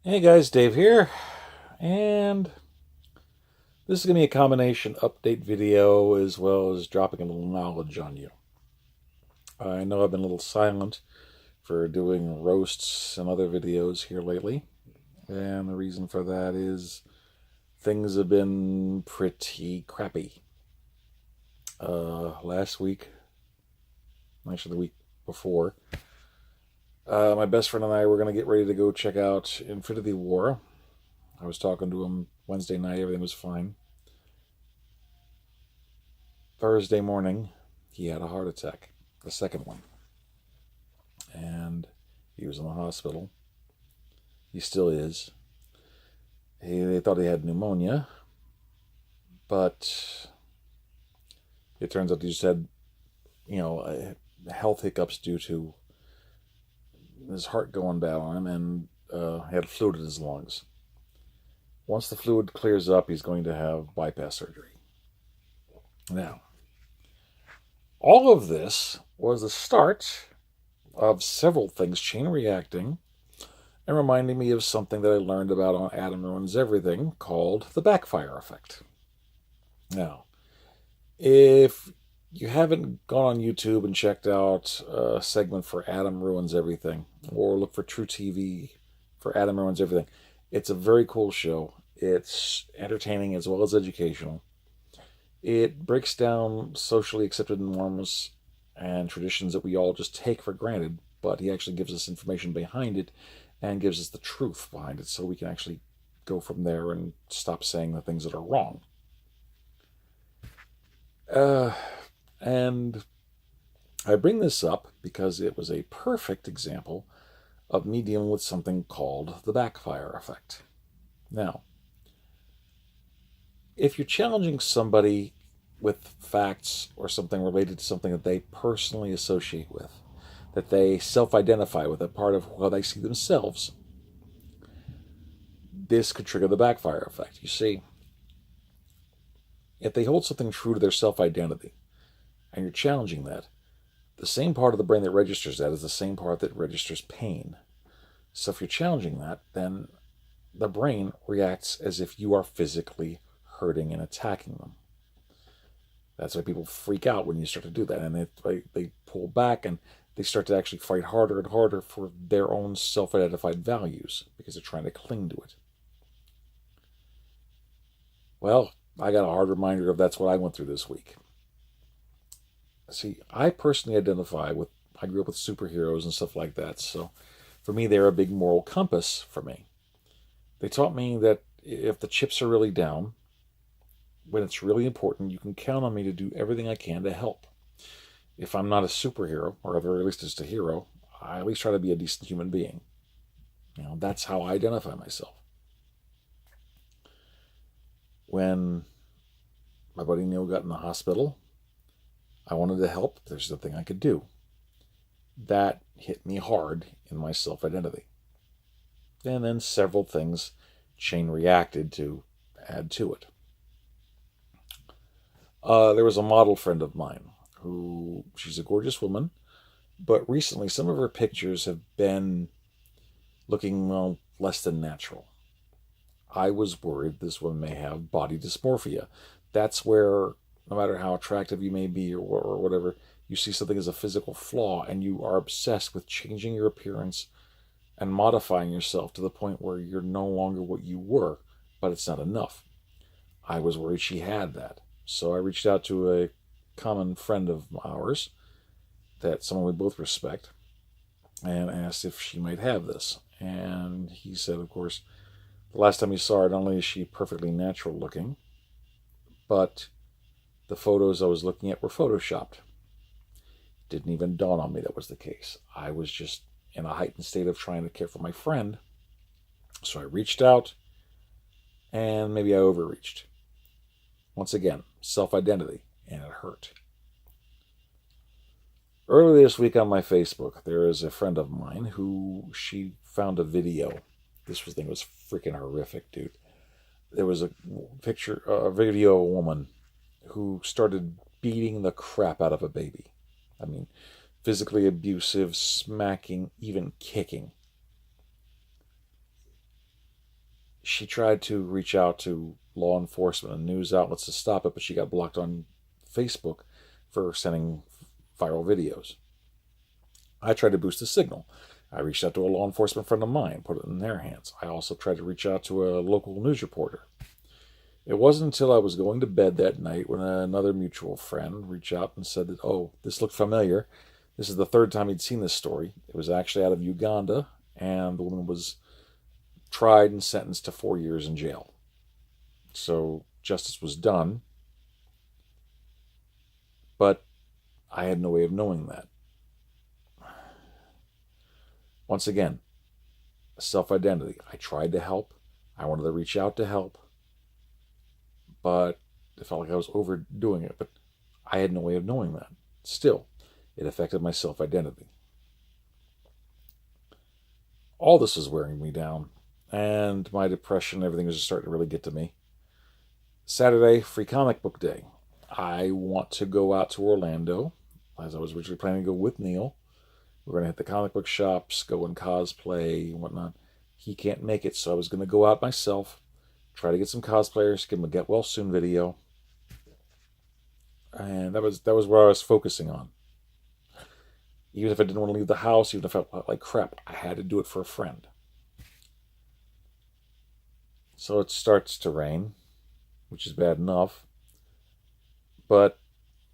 Hey guys, Dave here, and this is going to be a combination update video as well as dropping a little knowledge on you. I know I've been a little silent for doing roasts and other videos here lately, and the reason for that is things have been pretty crappy. Last week, actually the week before, my best friend and I were going to get ready to go check out Infinity War. I was talking to him Wednesday night, everything was fine. Thursday morning, he had a heart attack, the second one. And he was in the hospital. He still is. They thought he had pneumonia, but it turns out he just had, health hiccups due to his heart going bad on him, and had fluid in his lungs. Once the fluid clears up, he's going to have bypass surgery. Now, all of this was the start of several things chain reacting and reminding me of something that I learned about on Adam Ruins Everything called the Backfire effect. Now, if you haven't gone on YouTube and checked out a segment for Adam Ruins Everything, or look for True TV for Adam Ruins Everything, it's a very cool show. It's entertaining as well as educational. It breaks down socially accepted norms and traditions that we all just take for granted, but he actually gives us information behind it and gives us the truth behind it so we can actually go from there and stop saying the things that are wrong. And I bring this up because it was a perfect example of me dealing with something called the backfire effect. Now, if you're challenging somebody with facts or something related to something that they personally associate with, that they self-identify with, a part of how they see themselves, this could trigger the backfire effect. You see, if they hold something true to their self-identity, and you're challenging that, the same part of the brain that registers that is the same part that registers pain. So if you're challenging that, then the brain reacts as if you are physically hurting and attacking them. That's why people freak out when you start to do that, and they pull back and they start to actually fight harder and harder for their own self-identified values because they're trying to cling to it. Well, I got a hard reminder of that's what I went through this week. See, I personally I grew up with superheroes and stuff like that, so for me, they're a big moral compass for me. They taught me that if the chips are really down, when it's really important, you can count on me to do everything I can to help. If I'm not a superhero, or at the very least just a hero, I at least try to be a decent human being. That's how I identify myself. When my buddy Neil got in the hospital, I wanted to help. There's nothing I could do. That hit me hard in my self-identity. And then several things chain reacted to add to it. There was a model friend of mine who, she's a gorgeous woman, but recently some of her pictures have been looking, less than natural. I was worried this woman may have body dysmorphia. That's where, no matter how attractive you may be or whatever, you see something as a physical flaw and you are obsessed with changing your appearance and modifying yourself to the point where you're no longer what you were, but it's not enough. I was worried she had that. So I reached out to a common friend of ours, that someone we both respect, and asked if she might have this. And he said, of course, the last time he saw her, not only is she perfectly natural looking, but the photos I was looking at were photoshopped. Didn't even dawn on me that was the case. I was just in a heightened state of trying to care for my friend. So I reached out, and maybe I overreached. Once again, self-identity, and it hurt. Earlier this week on my Facebook, there is a friend of mine who she found a video. This thing was freaking horrific, dude. There was a video of a woman who started beating the crap out of a baby. I mean, physically abusive, smacking, even kicking. She tried to reach out to law enforcement and news outlets to stop it, but she got blocked on Facebook for sending viral videos. I tried to boost the signal. I reached out to a law enforcement friend of mine, put it in their hands. I also tried to reach out to a local news reporter. It wasn't until I was going to bed that night when another mutual friend reached out and said that, oh, this looked familiar. This is the third time he'd seen this story. It was actually out of Uganda, and the woman was tried and sentenced to 4 years in jail. So justice was done, but I had no way of knowing that. Once again, self-identity. I tried to help. I wanted to reach out to help, but it felt like I was overdoing it. But I had no way of knowing that. Still, it affected my self-identity. All this was wearing me down, and my depression and everything was just starting to really get to me. Saturday, free comic book day. I want to go out to Orlando, as I was originally planning to go with Neil. We're going to hit the comic book shops, go and cosplay and whatnot. He can't make it, so I was going to go out myself, try to get some cosplayers, give him a get well soon video. And that was what I was focusing on. Even if I didn't want to leave the house, even if I felt like crap, I had to do it for a friend. So it starts to rain, which is bad enough. But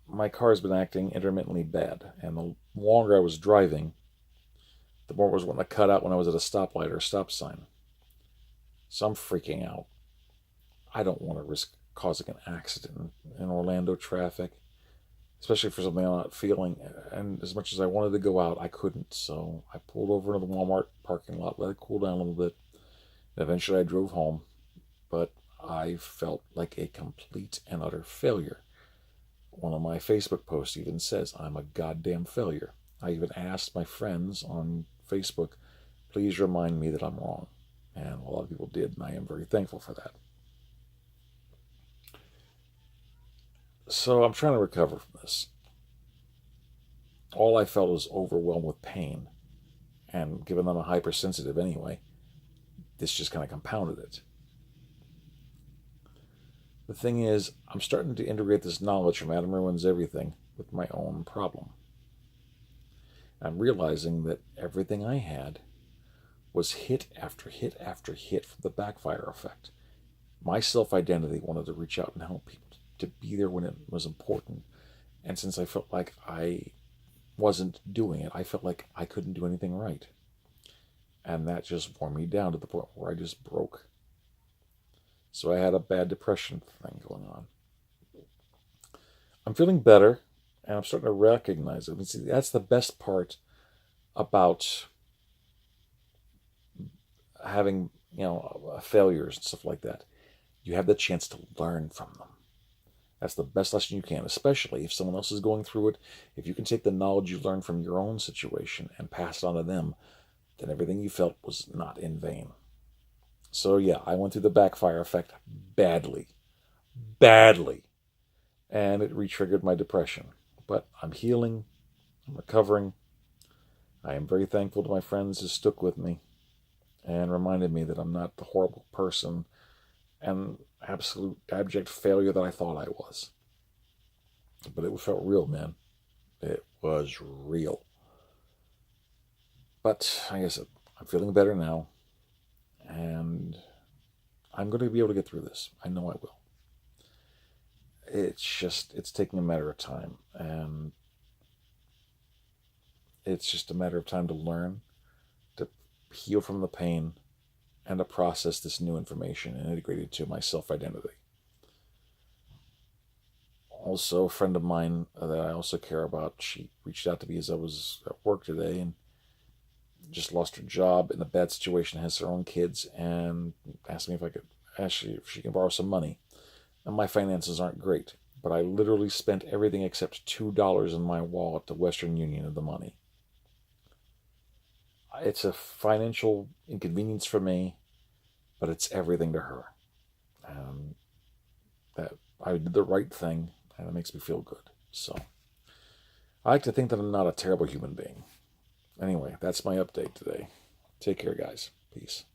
my car's been acting intermittently bad. And the longer I was driving, the more it was wanting to cut out when I was at a stoplight or a stop sign. So I'm freaking out. I don't want to risk causing an accident in Orlando traffic, especially for something I'm not feeling. And as much as I wanted to go out, I couldn't. So I pulled over into the Walmart parking lot, let it cool down a little bit. And eventually I drove home. But I felt like a complete and utter failure. One of my Facebook posts even says, I'm a goddamn failure. I even asked my friends on Facebook, please remind me that I'm wrong. And a lot of people did, and I am very thankful for that. So I'm trying to recover from this. All I felt was overwhelmed with pain. And given that I'm a hypersensitive anyway, this just kind of compounded it. The thing is, I'm starting to integrate this knowledge from Adam Ruins Everything with my own problem. I'm realizing that everything I had was hit after hit after hit from the backfire effect. My self-identity wanted to reach out and help people, to be there when it was important. And since I felt like I wasn't doing it, I felt like I couldn't do anything right. And that just wore me down to the point where I just broke. So I had a bad depression thing going on. I'm feeling better, and I'm starting to recognize it. I mean, see, that's the best part about having, failures and stuff like that. You have the chance to learn from them. That's the best lesson you can, especially if someone else is going through it. If you can take the knowledge you learned from your own situation and pass it on to them, then everything you felt was not in vain. So yeah, I went through the backfire effect badly, and it re-triggered my depression. But I'm healing, I'm recovering. I am very thankful to my friends who stuck with me and reminded me that I'm not the horrible person and absolute abject failure that I thought I was. But it felt real, man. It was real. But like I said, I'm feeling better now. And I'm going to be able to get through this. I know I will. It's taking a matter of time. And it's just a matter of time to learn, to heal from the pain, and to process this new information and integrate it into my self-identity. Also, a friend of mine that I also care about, she reached out to me as I was at work today and just lost her job in a bad situation, has her own kids, and asked me if she can borrow some money. And my finances aren't great, but I literally spent everything except $2 in my wallet to Western Union of the money. It's a financial inconvenience for me, but it's everything to her. That I did the right thing, and it makes me feel good. So I like to think that I'm not a terrible human being. Anyway, that's my update today. Take care, guys. Peace.